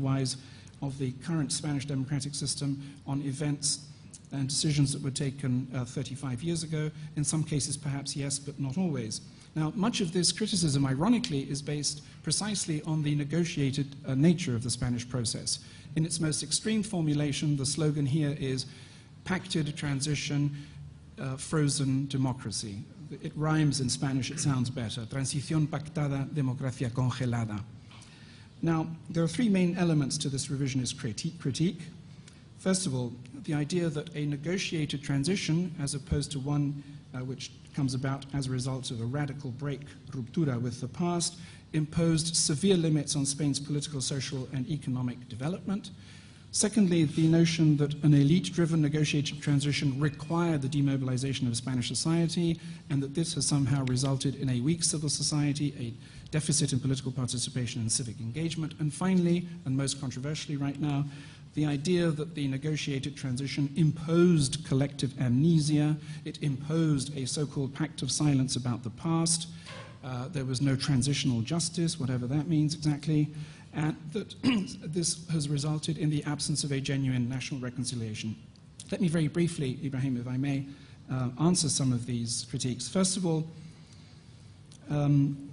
otherwise of the current Spanish democratic system on events and decisions that were taken 35 years ago. In some cases, perhaps yes, but not always. Now, much of this criticism, ironically, is based precisely on the negotiated nature of the Spanish process. In its most extreme formulation, the slogan here is pacted transition, frozen democracy. It rhymes in Spanish, it sounds better. Transición pactada, democracia congelada. Now, there are three main elements to this revisionist critique. First of all, the idea that a negotiated transition, as opposed to one which comes about as a result of a radical break, ruptura, with the past, imposed severe limits on Spain's political, social, and economic development. Secondly, the notion that an elite-driven negotiated transition required the demobilization of Spanish society, and that this has somehow resulted in a weak civil society, a deficit in political participation and civic engagement. And finally, and most controversially right now, the idea that the negotiated transition imposed collective amnesia, it imposed a so-called pact of silence about the past, there was no transitional justice, whatever that means exactly, and that this has resulted in the absence of a genuine national reconciliation. Let me very briefly, Ibrahim, if I may, answer some of these critiques. First of all,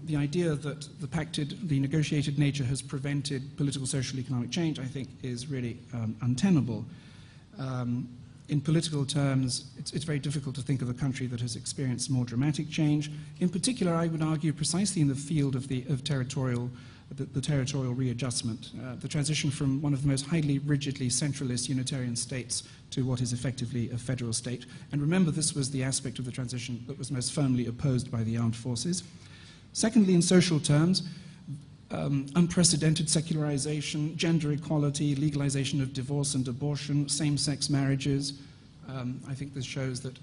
the idea that the negotiated nature has prevented political, social, economic change, I think, is really untenable. In political terms, it's very difficult to think of a country that has experienced more dramatic change. In particular, I would argue precisely in the field of the territorial readjustment, the transition from one of the most highly rigidly centralist unitarian states to what is effectively a federal state. And remember, this was the aspect of the transition that was most firmly opposed by the armed forces. Secondly, in social terms, unprecedented secularization, gender equality, legalization of divorce and abortion, same-sex marriages. I think this shows that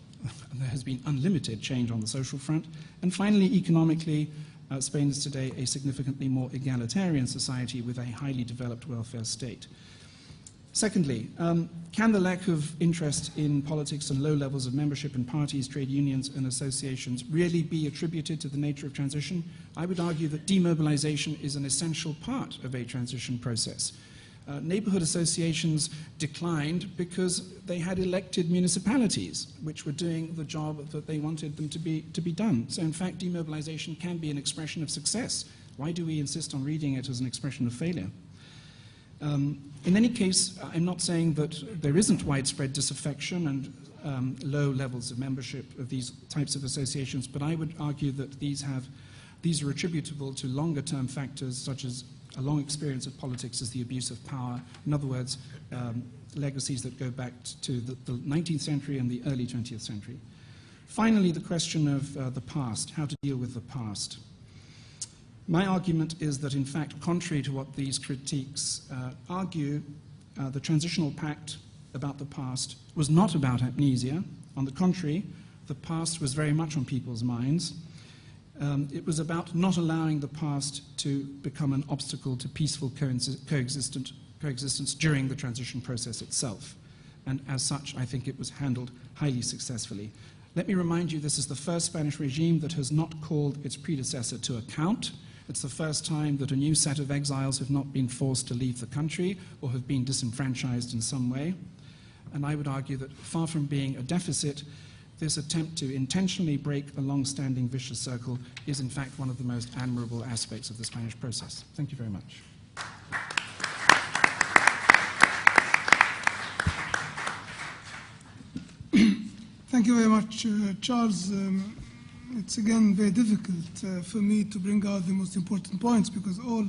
there has been unlimited change on the social front. And finally, economically, Spain is today a significantly more egalitarian society with a highly developed welfare state. Secondly, can the lack of interest in politics and low levels of membership in parties, trade unions, and associations really be attributed to the nature of transition? I would argue that demobilization is an essential part of a transition process. Neighborhood associations declined because they had elected municipalities, which were doing the job that they wanted them to be done. So in fact, demobilization can be an expression of success. Why do we insist on reading it as an expression of failure? In any case, I'm not saying that there isn't widespread disaffection and low levels of membership of these types of associations, but I would argue that these are attributable to longer-term factors such as a long experience of politics as the abuse of power. In other words, legacies that go back to the 19th century and the early 20th century. Finally, the question of the past, how to deal with the past. My argument is that, in fact, contrary to what these critiques argue, the transitional pact about the past was not about amnesia. On the contrary, the past was very much on people's minds. It was about not allowing the past to become an obstacle to peaceful coexistence during the transition process itself. And as such, I think it was handled highly successfully. Let me remind you, this is the first Spanish regime that has not called its predecessor to account. It's the first time that a new set of exiles have not been forced to leave the country or have been disenfranchised in some way. And I would argue that far from being a deficit, this attempt to intentionally break a long-standing vicious circle is in fact one of the most admirable aspects of the Spanish process. Thank you very much. Thank you very much, Charles. It's again very difficult for me to bring out the most important points because all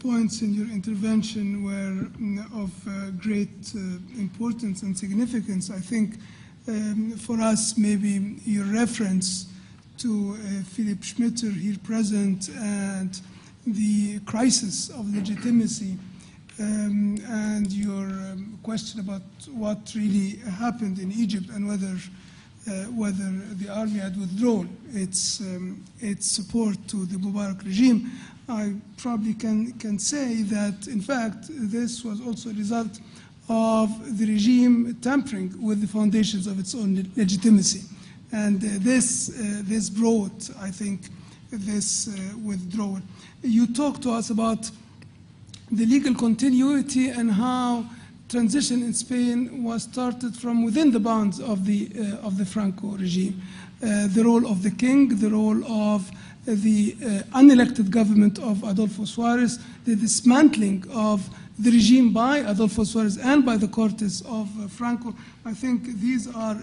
points in your intervention were of great importance and significance. I think for us, maybe your reference to Philip Schmitter here present and the crisis of legitimacy and your question about what really happened in Egypt and whether the army had withdrawn its support to the Mubarak regime, I probably can say that, in fact, this was also a result of the regime tampering with the foundations of its own legitimacy. And this brought, I think, this withdrawal. You talked to us about the legal continuity and how transition in Spain was started from within the bounds of the Franco regime. The role of the king, the role of the unelected government of Adolfo Suarez, the dismantling of the regime by Adolfo Suarez and by the Cortes of Franco. I think these are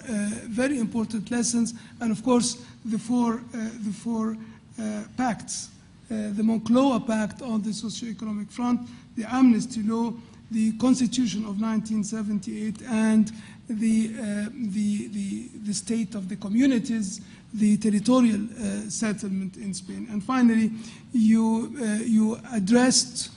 very important lessons. And of course, the four pacts, the Moncloa Pact on the socio-economic front, the amnesty law, the Constitution of 1978, and the state of the communities, the territorial settlement in Spain. And finally, you addressed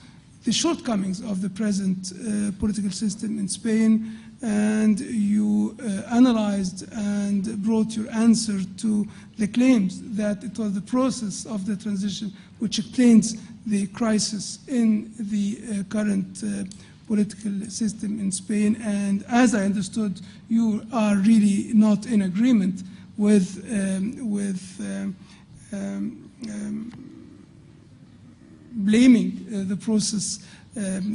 the shortcomings of the present political system in Spain, and you analyzed and brought your answer to the claims that it was the process of the transition which explains the crisis in the current political system in Spain. And as I understood, you are really not in agreement with blaming the process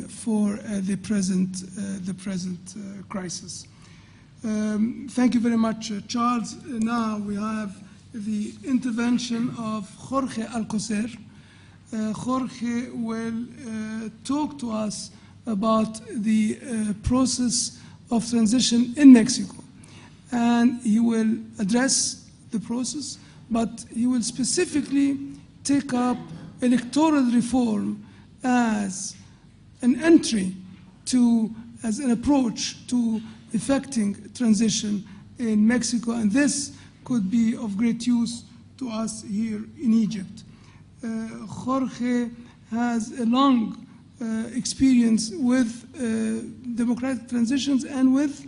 for the present crisis. Thank you very much, Charles. Now we have the intervention of Jorge Alcocer. Jorge will talk to us about the process of transition in Mexico. And he will address the process, but he will specifically take up electoral reform as an entry to, as an approach to effecting transition in Mexico. And this could be of great use to us here in Egypt. Jorge has a long experience with democratic transitions and with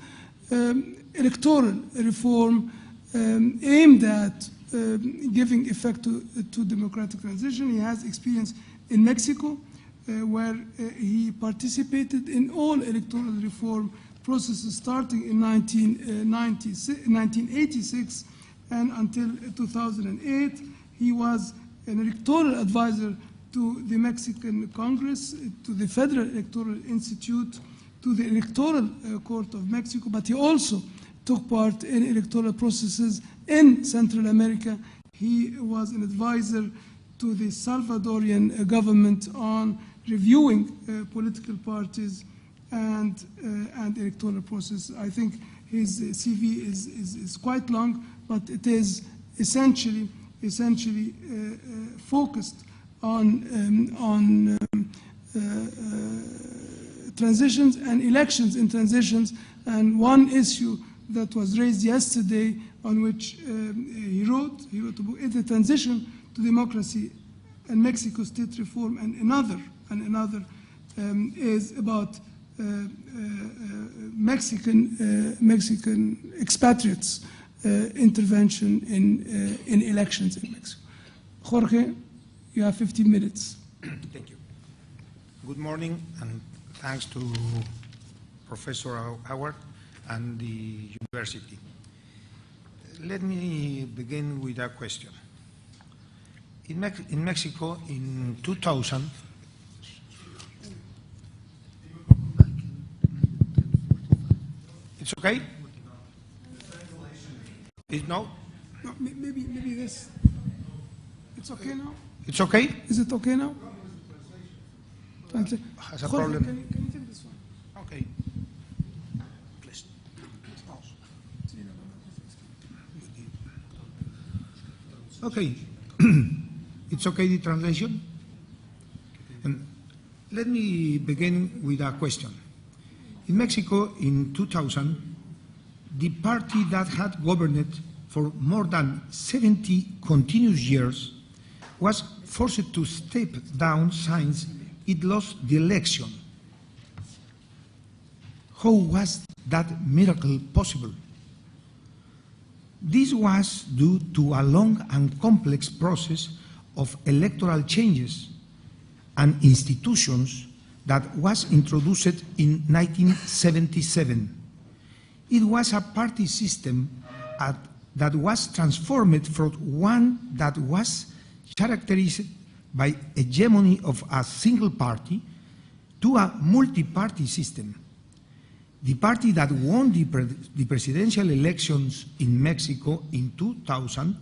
electoral reform aimed at giving effect to democratic transition. He has experience in Mexico, where he participated in all electoral reform processes starting in 1986 and until 2008. He was an electoral advisor to the Mexican Congress, to the Federal Electoral Institute, to the Electoral Court of Mexico, but he also took part in electoral processes in Central America. He was an advisor to the Salvadorian government on reviewing political parties and electoral process. I think his CV is quite long, but it is essentially focused on transitions and elections in transitions. And one issue that was raised yesterday, on which he wrote a book, is the transition to democracy and Mexico state reform, and another is about Mexican expatriates intervention in elections in Mexico. Jorge, you have 15 minutes. Thank you. Good morning, and thanks to Professor Awad and the university. Let me begin with a question. In Mexico, in 2000, it's okay? No? No, maybe this. It's okay now? It's okay? Is it okay now? Has a Jorge, problem? can you take this one? Okay. Please. Okay. It's okay, the translation? And let me begin with a question. In Mexico, in 2000, the party that had governed for more than 70 continuous years was forced to step down since it lost the election. How was that miracle possible? This was due to a long and complex process of electoral changes and institutions that was introduced in 1977. It was a party system that was transformed from one that was characterized by hegemony of a single party to a multi-party system. The party that won the presidential elections in Mexico in 2000,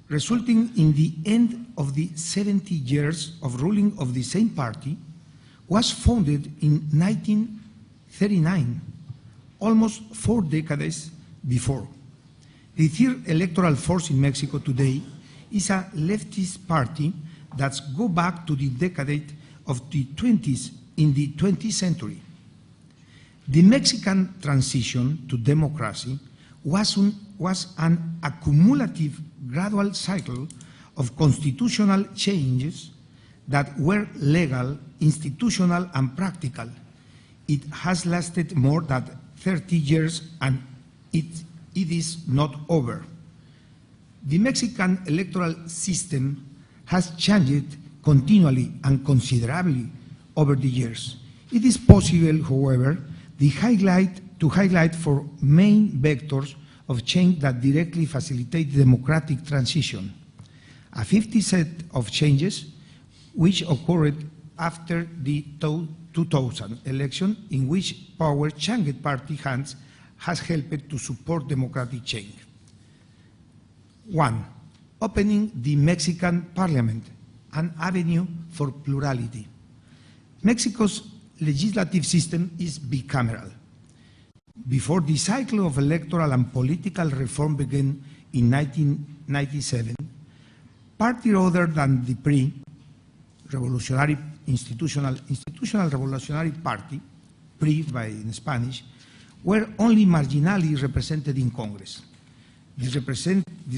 resulting in the end of the 70 years of ruling of the same party, was founded in 1939, almost 4 decades before. The third electoral force in Mexico today is a leftist party that goes back to the decade of the 20s in the 20th century. The Mexican transition to democracy was an accumulative, gradual cycle of constitutional changes that were legal, institutional, and practical. It has lasted more than 30 years, and it is not over. The Mexican electoral system has changed continually and considerably over the years. It is possible, however, to highlight four main vectors of change that directly facilitate democratic transition. A 50 set of changes which occurred after the 2000 election, in which power changed party hands has helped to support democratic change. 1. Opening the Mexican parliament, an avenue for plurality. Mexico's legislative system is bicameral. Before the cycle of electoral and political reform began in 1997, parties other than the pre-revolutionary institutional revolutionary party, PRI in Spanish, were only marginally represented in Congress. This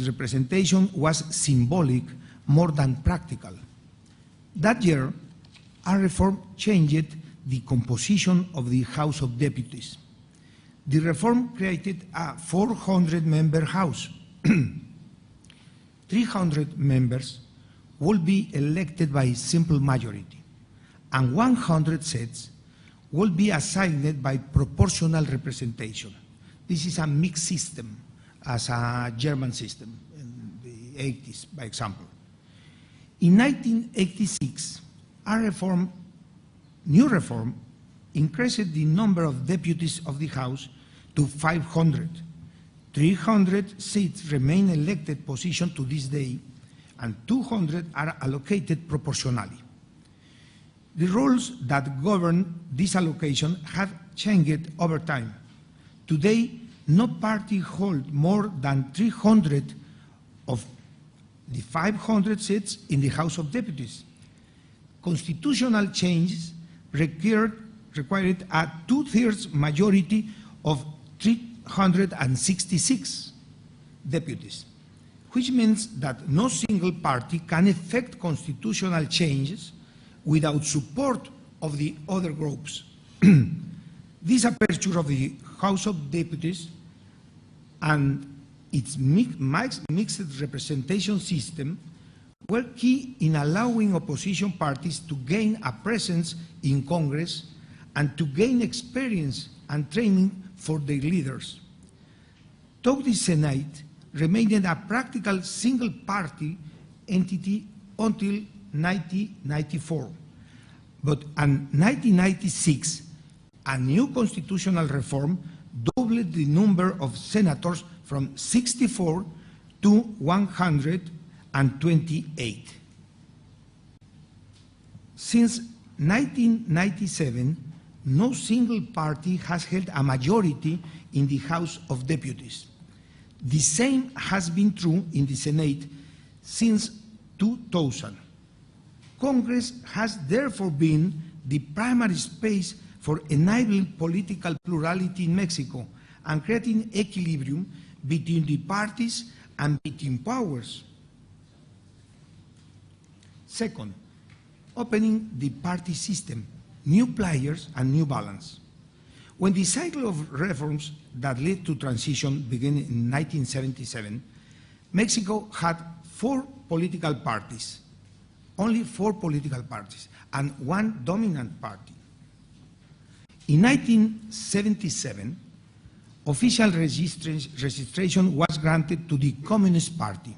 representation was symbolic more than practical. That year, a reform changed the composition of the House of Deputies. The reform created a 400-member House. 300 members will be elected by simple majority, and 100 seats will be assigned by proportional representation. This is a mixed system, as a German system in the 80s, by example. In 1986, a new reform increased the number of deputies of the House to 500. 300 seats remain elected position to this day, and 200 are allocated proportionally. The rules that govern this allocation have changed over time. Today, no party holds more than 300 of the 500 seats in the House of Deputies. Constitutional changes required a 2/3 majority of 366 deputies, which means that no single party can effect constitutional changes without support of the other groups. This aperture of the House of Deputies and its mixed representation system were key in allowing opposition parties to gain a presence in Congress and to gain experience and training for their leaders. Though the Senate remained a practical single-party entity until 1994, but in 1996, a new constitutional reform doubled the number of senators from 64 to 128. Since 1997, no single party has held a majority in the House of Deputies. The same has been true in the Senate since 2000. Congress has therefore been the primary space for enabling political plurality in Mexico and creating equilibrium between the parties and between powers. Second, opening the party system, new players and new balance. When the cycle of reforms that led to transition began in 1977, Mexico had 4 political parties, only 4 political parties, and 1 dominant party. In 1977, official registration was granted to the Communist Party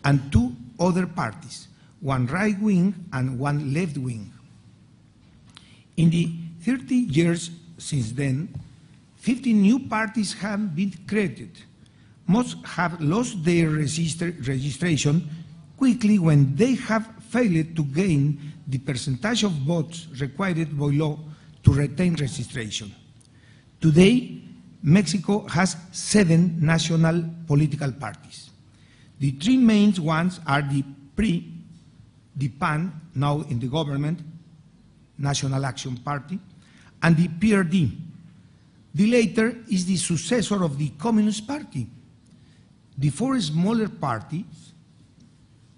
and 2 other parties, 1 right-wing and 1 left-wing. In the 30 years since then, 50 new parties have been created. Most have lost their registration quickly when they have failed to gain the percentage of votes required by law to retain registration. Today, Mexico has 7 national political parties. The 3 main ones are the PRI, the PAN, now in the government, National Action Party, and the PRD. The latter is the successor of the Communist Party. The 4 smaller parties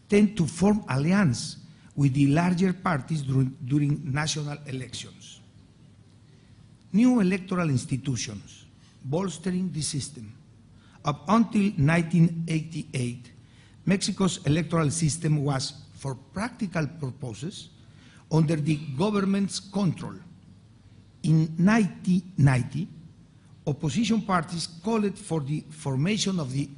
tend to form alliance with the larger parties during national elections. New electoral institutions, bolstering the system. Up until 1988, Mexico's electoral system was, for practical purposes, under the government's control. In 1990, opposition parties called for the formation of the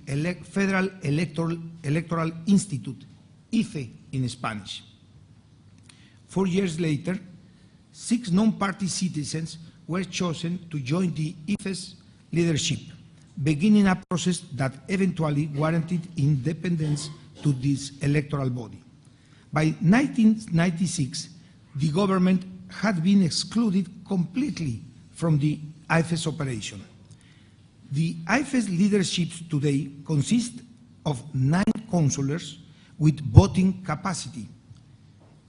Federal Electoral Institute, IFE in Spanish. 4 years later, 6 non-party citizens were chosen to join the IFE's leadership, beginning a process that eventually guaranteed independence to this electoral body. By 1996, the government had been excluded completely from the IFE's operation. The IFE's leadership today consists of 9 councillors with voting capacity,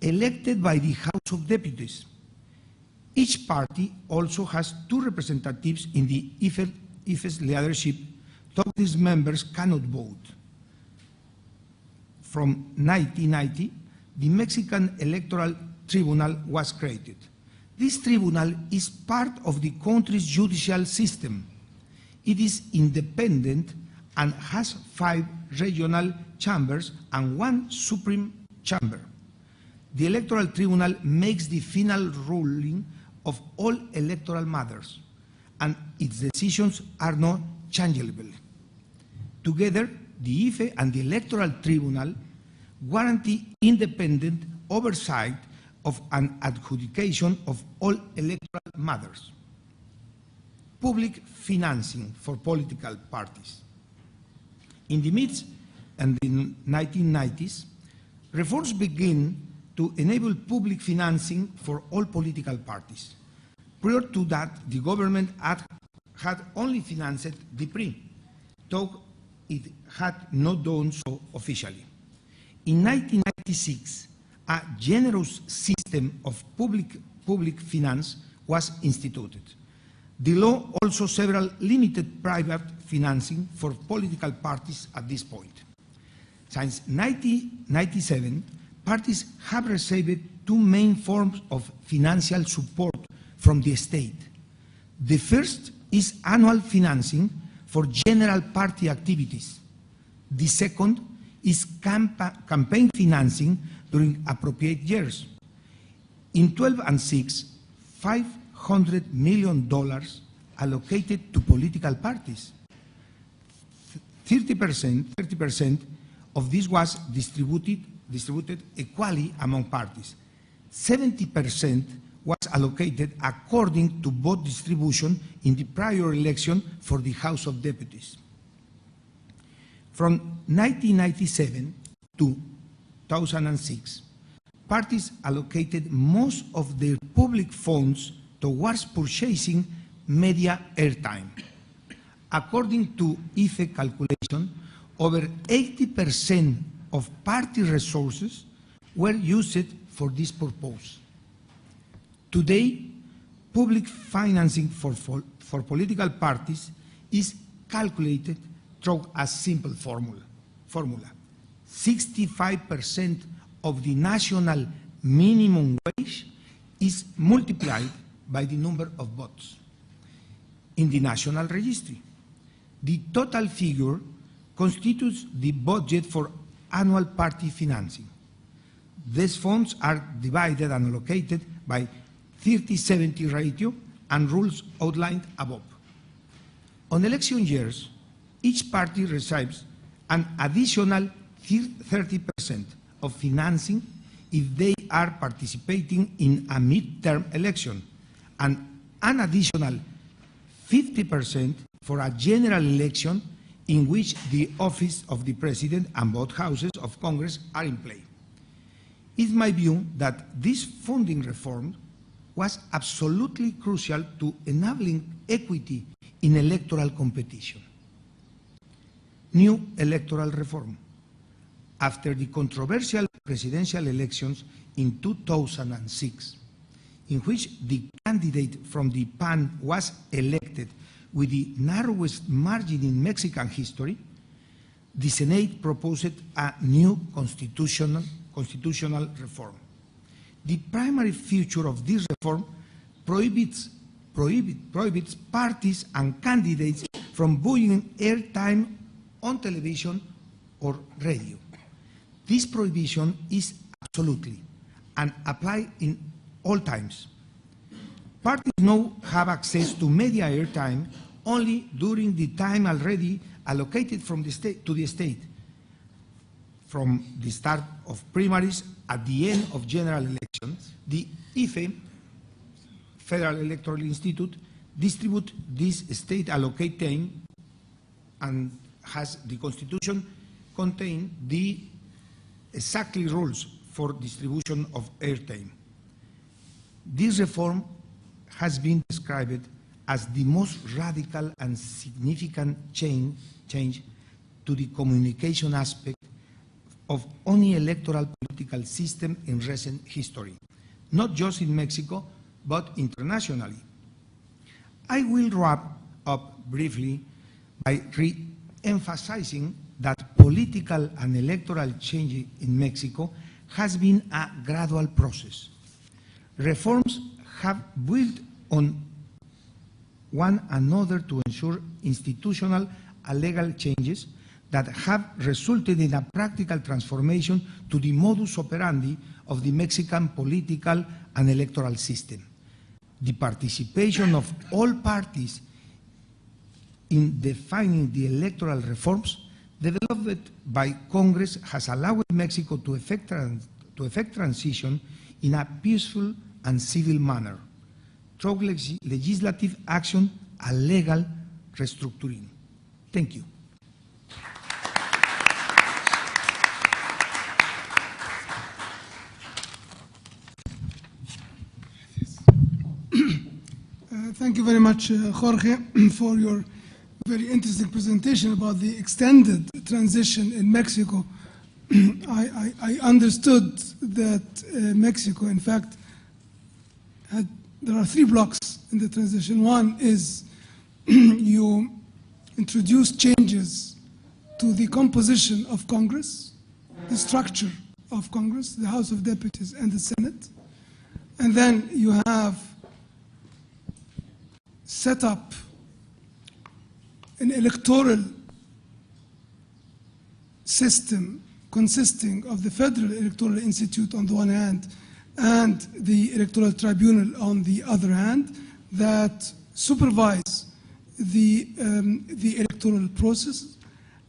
elected by the House of Deputies. Each party also has 2 representatives in the IFE's leadership, though these members cannot vote. From 1990, the Mexican Electoral Tribunal was created. This tribunal is part of the country's judicial system. It is independent and has 5 regional chambers and 1 supreme chamber. The Electoral Tribunal makes the final ruling of all electoral matters, and its decisions are not changeable. Together, the IFE and the Electoral Tribunal guarantee independent oversight of an adjudication of all electoral matters. Public financing for political parties. In the mid and the 1990s, reforms began to enable public financing for all political parties. Prior to that, the government had only financed the PRI, though it had not done so officially. In 1996, a generous system of public finance was instituted. The law also several limited private financing for political parties at this point. Since 1997, parties have received 2 main forms of financial support from the state. The first is annual financing for general party activities. The second is campaign financing during appropriate years. In 12 and 6, $500 million allocated to political parties. 30% of this was distributed equally among parties. 70% was allocated according to vote distribution in the prior election for the House of Deputies. From 1997 to 2006, parties allocated most of their public funds towards purchasing media airtime. According to IFE calculation, over 80% of party resources were used for this purpose. Today, public financing for political parties is calculated through a simple formula. 65% of the national minimum wage is multiplied by the number of votes in the national registry. The total figure constitutes the budget for annual party financing. These funds are divided and allocated by 30-70 ratio and rules outlined above. On election years, each party receives an additional 30% of financing if they are participating in a midterm election, and an additional 50% for a general election in which the office of the President and both houses of Congress are in play. It's my view that this funding reform was absolutely crucial to enabling equity in electoral competition. New electoral reform. After the controversial presidential elections in 2006, in which the candidate from the PAN was elected with the narrowest margin in Mexican history, the Senate proposed a new constitutional reform. The primary feature of this reform prohibits parties and candidates from buying airtime on television or radio. This prohibition is absolutely and applies in all times. Parties now have access to media airtime only during the time already allocated from the state to the state, from the start of primaries at the end of general elections. The IFE, Federal Electoral Institute, distributes this state allocate time and has the Constitution contain the exactly rules for distribution of airtime. This reform has been described as the most radical and significant change to the communication aspect of any electoral political system in recent history, not just in Mexico, but internationally. I will wrap up briefly by re-emphasizing that political and electoral change in Mexico has been a gradual process. Reforms have built on one another to ensure institutional and legal changes that have resulted in a practical transformation to the modus operandi of the Mexican political and electoral system. The participation of all parties in defining the electoral reforms developed by Congress has allowed Mexico to effect transition in a peaceful and civil manner through legislative action and legal restructuring. Thank you. Thank you very much, Jorge, for your very interesting presentation about the extended transition in Mexico. I understood that Mexico, in fact, there are 3 blocks in the transition. One is you introduce changes to the composition of Congress, the structure of Congress, the House of Deputies and the Senate. And then you have set up an electoral system consisting of the Federal Electoral Institute on the one hand and the Electoral Tribunal on the other hand that supervise the electoral process.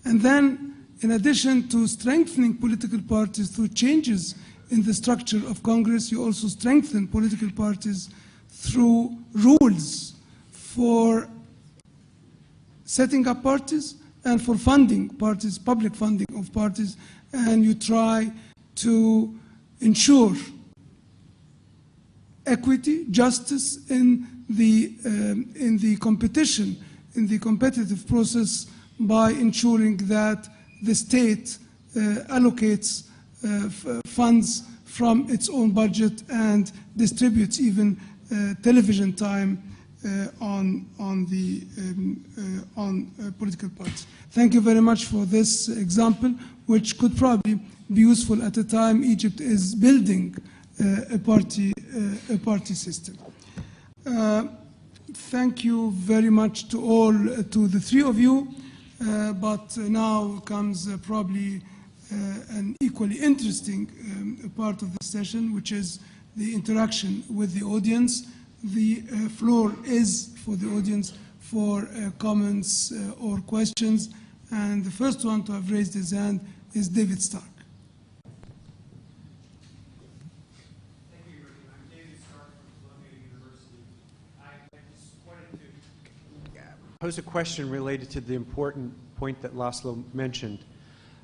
And then, in addition to strengthening political parties through changes in the structure of Congress, you also strengthen political parties through rules for setting up parties and for funding parties, public funding of parties, and you try to ensure equity, justice in the competition, in the competitive process by ensuring that the state allocates funds from its own budget and distributes even television time on political parties. Thank you very much for this example, which could probably be useful at a time Egypt is building a party system. Thank you very much to the 3 of you. But now comes probably an equally interesting part of the session, which is the interaction with the audience. The floor is for the audience for comments or questions. And the first one to have raised his hand is David Stark. pose a question related to the important point that Laszlo mentioned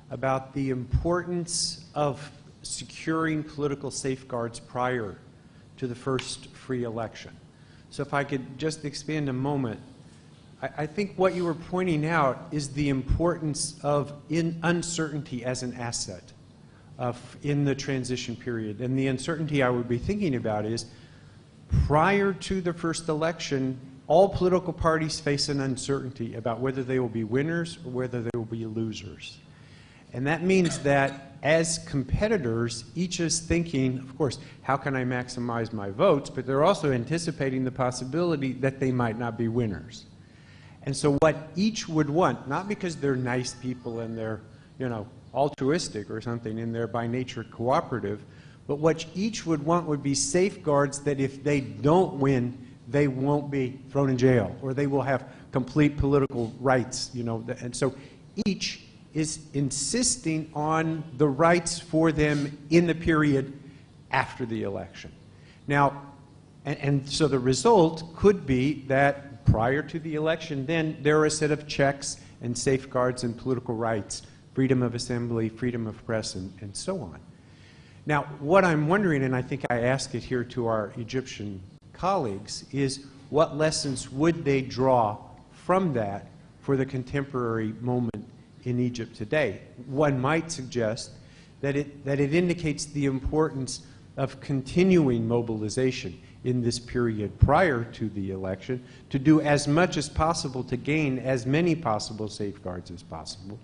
about the importance of securing political safeguards prior to the first free election. So if I could just expand a moment, I think what you were pointing out is the importance of uncertainty as an asset in the transition period. And the uncertainty I would be thinking about is prior to the first election, all political parties face an uncertainty about whether they will be winners or whether they will be losers. And that means that as competitors, each is thinking, of course, how can I maximize my votes? But they're also anticipating the possibility that they might not be winners. And so what each would want, not because they're nice people and they're, altruistic or something and they're by nature cooperative, but what each would want would be safeguards that if they don't win, they won't be thrown in jail or they will have complete political rights, And so each is insisting on the rights for them in the period after the election. Now, and so the result could be that prior to the election, then there are a set of checks and safeguards and political rights, freedom of assembly, freedom of press, and so on. Now, what I'm wondering, and I think I ask it here to our Egyptian colleagues, is what lessons would they draw from that for the contemporary moment in Egypt today? One might suggest that it indicates the importance of continuing mobilization in this period prior to the election to do as much as possible to gain as many possible safeguards as possible.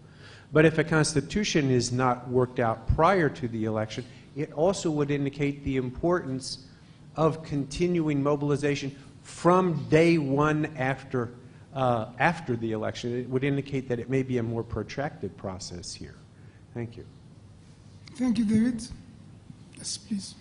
But if a constitution is not worked out prior to the election, it also would indicate the importance of continuing mobilization from day one after the election. It would indicate that it may be a more protracted process here. Thank you. Thank you, David. Yes, please.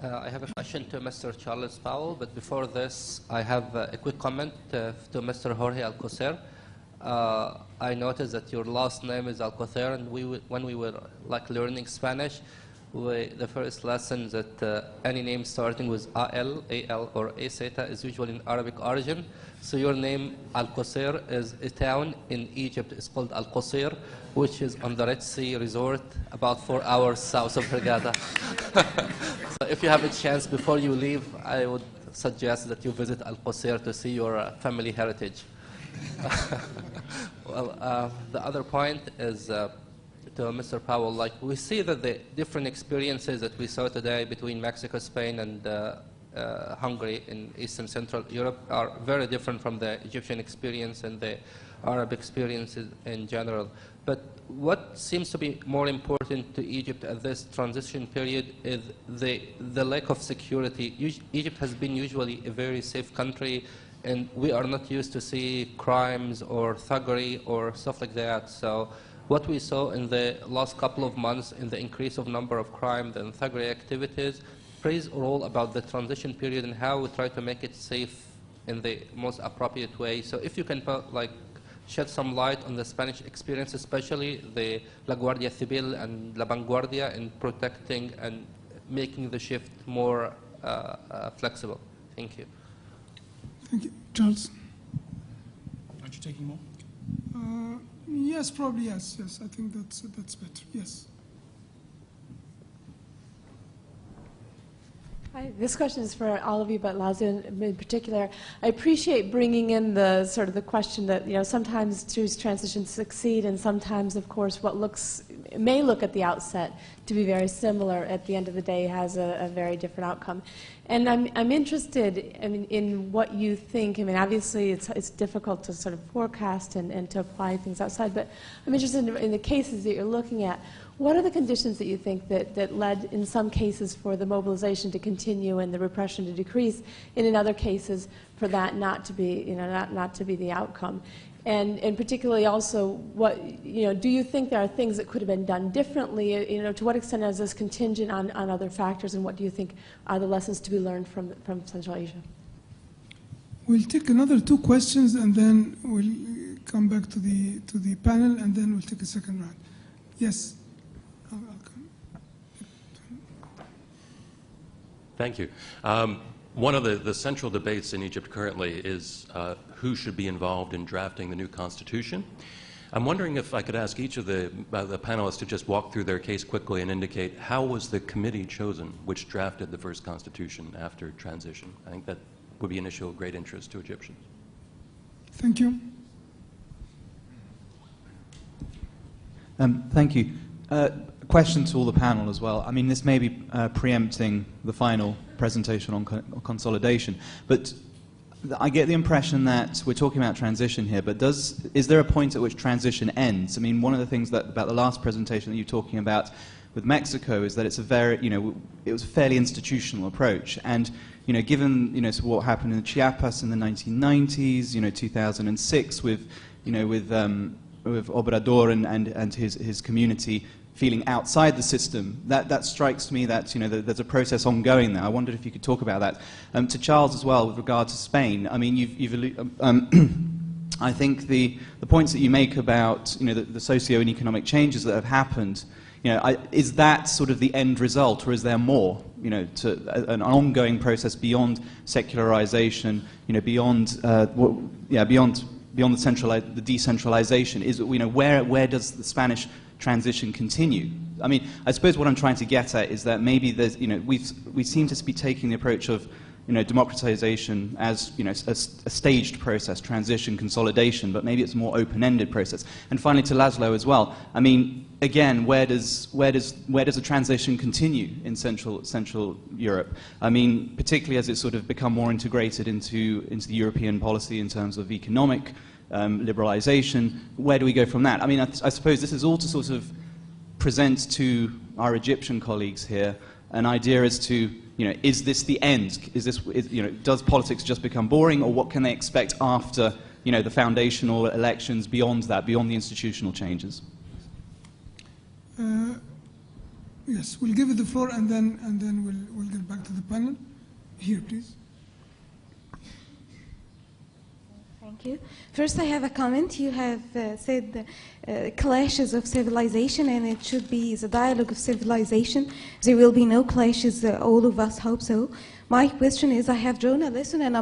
I have a question to Mr. Charles Powell, but before this, I have a quick comment to Mr. Jorge Alcocer. I noticed that your last name is Alcocer, and when we were learning Spanish, the first lesson that any name starting with AL, AL, or A theta is usually in Arabic origin. So your name, Alcocer, is a town in Egypt. It's called Alcocer, which is on the Red Sea resort, about 4 hours south of Hurghada. So if you have a chance before you leave, I would suggest that you visit Alcocer to see your family heritage. Well, the other point is to Mr. Powell, we see that the different experiences that we saw today between Mexico, Spain, and Hungary in Eastern Central Europe are very different from the Egyptian experience and the Arab experiences in general. But what seems to be more important to Egypt at this transition period is the lack of security. Egypt has been usually a very safe country, and we are not used to see crimes or thuggery or stuff like that. So what we saw in the last couple of months in the increase of number of crimes and thuggery activities plays a role about the transition period and how we try to make it safe in the most appropriate way. So if you can shed some light on the Spanish experience, especially the La Guardia Civil and La Vanguardia in protecting and making the shift more flexible. Thank you. Thank you. Charles? Aren't you taking more? Yes, probably yes. Yes, I think that's better. Yes. Hi, this question is for all of you, but Laszlo in particular. I appreciate bringing in the sort of the question that sometimes Jewish transitions succeed, and sometimes, of course, what may look at the outset to be very similar at the end of the day has a very different outcome. And I'm interested in what you think. I mean, obviously, it's difficult to sort of forecast and to apply things outside, but I'm interested in the cases that you're looking at. What are the conditions that you think that led, in some cases, for the mobilization to continue and the repression to decrease, and in other cases, for that not to be, not to be the outcome? And particularly also, do you think there are things that could have been done differently? To what extent is this contingent on other factors, and what do you think are the lessons to be learned from Central Asia? We'll take another 2 questions, and then we'll come back to the panel, and then we'll take a second round. Yes. Thank you. One of the central debates in Egypt currently is who should be involved in drafting the new constitution. I'm wondering if I could ask each of the panelists to just walk through their case quickly and indicate how was the committee chosen which drafted the first constitution after transition. I think that would be an issue of great interest to Egyptians. Thank you. Thank you. Question to all the panel as well. I mean, this may be preempting the final presentation on consolidation, but I get the impression that we're talking about transition here, but is there a point at which transition ends? I mean, one of the things about the last presentation that you're talking about with Mexico is that it's a very, it was a fairly institutional approach, and given so what happened in Chiapas in the 1990s, 2006 with Obrador and his community feeling outside the system, that strikes me that there's a process ongoing there. I wondered if you could talk about that. To Charles as well, with regard to Spain, I mean, I think the points that you make about the socio and economic changes that have happened, is that sort of the end result, or is there more? An ongoing process beyond secularization, beyond the decentralization. Is where does the Spanish transition continue? I mean, I suppose what I'm trying to get at is that maybe there's, we seem to be taking the approach of, democratization as, a staged process, transition, consolidation, but maybe it's a more open-ended process. And finally, to Laszlo as well. I mean, again, where does the transition continue in Central Europe? I mean, particularly as it's sort of become more integrated into the European policy in terms of economic liberalization. Where do we go from that? I mean, I suppose this is all to sort of present to our Egyptian colleagues here an idea as to, is this the end? Does politics just become boring, or what can they expect after, the foundational elections beyond that, beyond the institutional changes? Yes, we'll give it the floor, and then we'll get back to the panel. Here, please. Thank you. First, I have a comment. You have said clashes of civilization, and it should be the dialogue of civilization. There will be no clashes. All of us hope so. My question is, I have drawn a lesson, and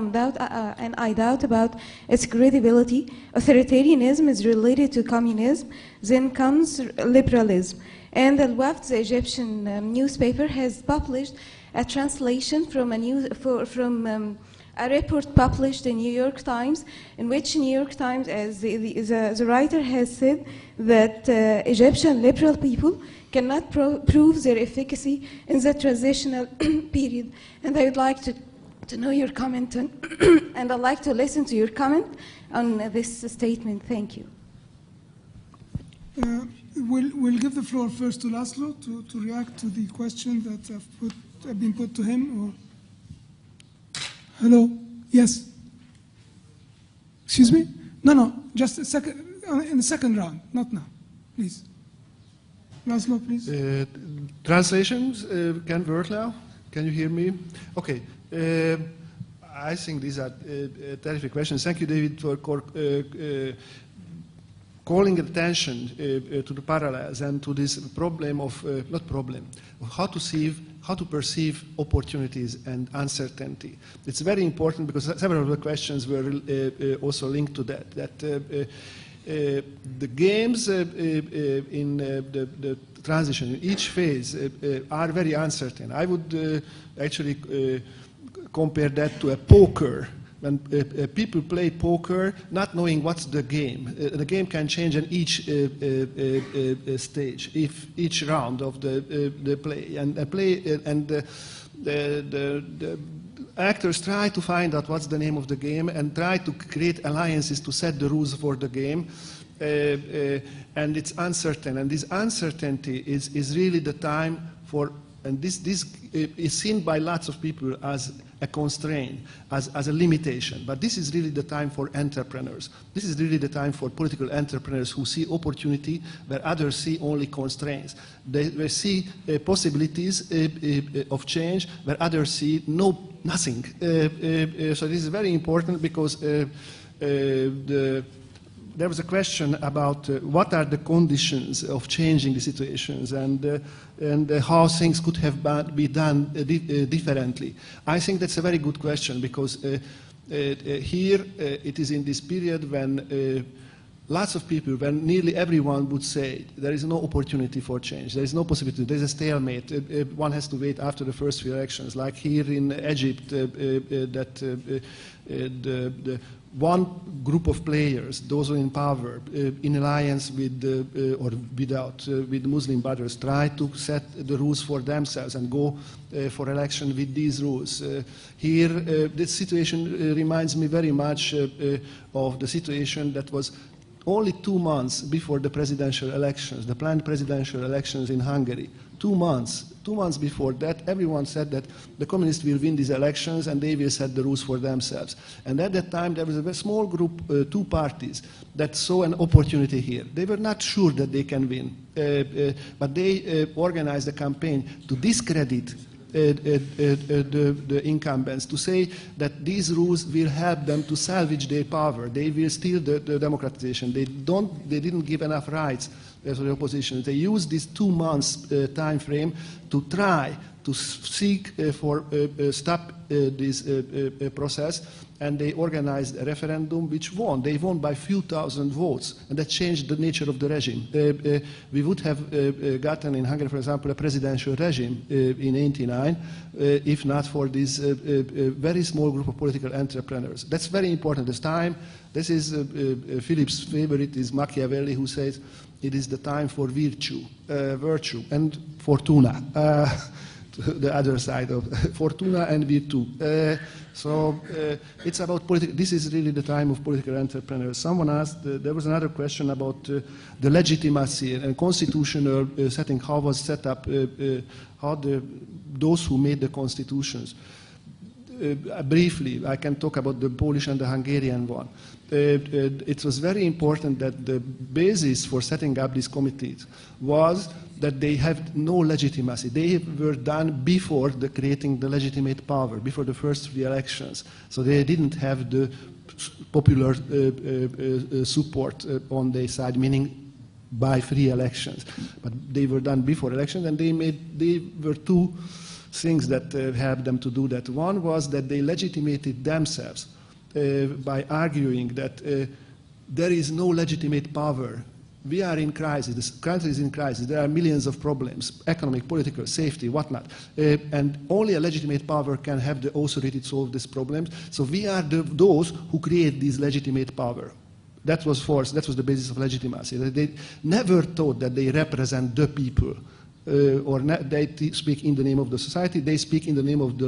I doubt about its credibility. Authoritarianism is related to communism. Then comes liberalism. And the Wafd, the Egyptian newspaper, has published a translation from a report published in New York Times, in which New York Times, as the writer has said, that Egyptian liberal people cannot prove their efficacy in the transitional period. And I would like to know your comment on, and I'd like to listen to your comment on this statement. Thank you. We'll give the floor first to Laszlo to react to the question that have been put to him. Or hello? Yes? Excuse me? No, just a second, in the second round, not now. Please. Laszlo, please. Translations can work now? Can you hear me? Okay. I think these are terrific questions. Thank you, David, for calling attention to the parallels and to this problem of, of how to perceive opportunities and uncertainty. It's very important because several of the questions were also linked to that. The games in the transition, in each phase, are very uncertain. I would actually compare that to a poker. When people play poker, not knowing what's the game can change in each stage, each round of the play, the actors try to find out what's the name of the game and try to create alliances to set the rules for the game, and it's uncertain, and this uncertainty is really the time for. And this is seen by lots of people as a constraint, as a limitation. But this is really the time for entrepreneurs. This is really the time for political entrepreneurs who see opportunity where others see only constraints. They see possibilities of change where others see nothing. So this is very important because there was a question about what are the conditions of changing the situations and how things could have be done differently. I think that's a very good question because here it is in this period when lots of people, when nearly everyone would say there is no opportunity for change, there is no possibility, there is a stalemate, one has to wait after the first few elections, like here in Egypt, that the one group of players, those who are in power, in alliance with or without with Muslim brothers, try to set the rules for themselves and go for election with these rules. Here, this situation reminds me very much of the situation that was only 2 months before the presidential elections, the planned presidential elections in Hungary. 2 months. 2 months before that, everyone said that the communists will win these elections and they will set the rules for themselves. And at that time, there was a very small group, 2 parties, that saw an opportunity here. They were not sure that they can win, but they organized a campaign to discredit the incumbents, to say that these rules will help them to salvage their power. They will steal the democratization. They didn't give enough rights to the opposition. They used this 2 months time frame to try to seek for stop this process, and they organized a referendum which won. They won by few thousand votes, and that changed the nature of the regime. We would have gotten in Hungary, for example, a presidential regime in '89 if not for this very small group of political entrepreneurs. That's very important. This time, this is Philip's favorite, is Machiavelli, who says it is the time for virtue, and fortuna. The other side of fortuna and virtu. So it's about political. This is really the time of political entrepreneurs. Someone asked, there was another question about the legitimacy and constitutional setting, how was set up, how those who made the constitutions. Briefly, I can talk about the Polish and the Hungarian one. It was very important that the basis for setting up these committees was that they have no legitimacy. They were done before creating the legitimate power, before the first 3 elections. So they didn't have the popular support on their side, meaning by 3 elections. But they were done before elections, and they were 2 things that helped them to do that. One was that they legitimated themselves by arguing that there is no legitimate power. We are in crisis. This country is in crisis. There are millions of problems, economic, political, safety, whatnot. And only a legitimate power can have the authority to solve these problems. So we are those who create this legitimate power. That was force. That was the basis of legitimacy. They never thought that they represent the people. Or they speak in the name of the society, they speak in the name of the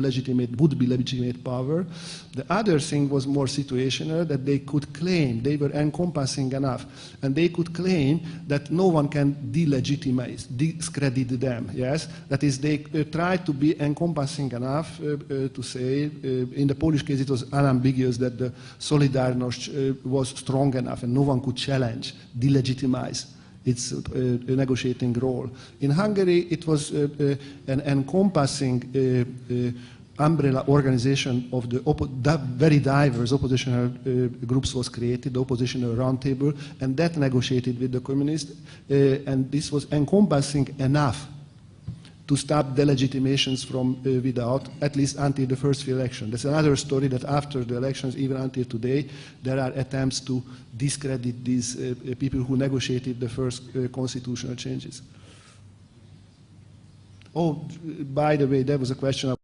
would-be legitimate power. The other thing was more situational, that they could claim, they were encompassing enough, and they could claim that no one can delegitimize, discredit them, yes? That is, they tried to be encompassing enough to say, in the Polish case it was unambiguous that the Solidarność was strong enough and no one could challenge, delegitimize its negotiating role. In Hungary, it was an encompassing umbrella organization of the very diverse oppositional groups was created, the oppositional roundtable, and that negotiated with the communists, and this was encompassing enough to stop the legitimations from without, at least until the first 3 elections. That's another story, that after the elections, even until today, there are attempts to discredit these people who negotiated the first constitutional changes. Oh, by the way, there was a question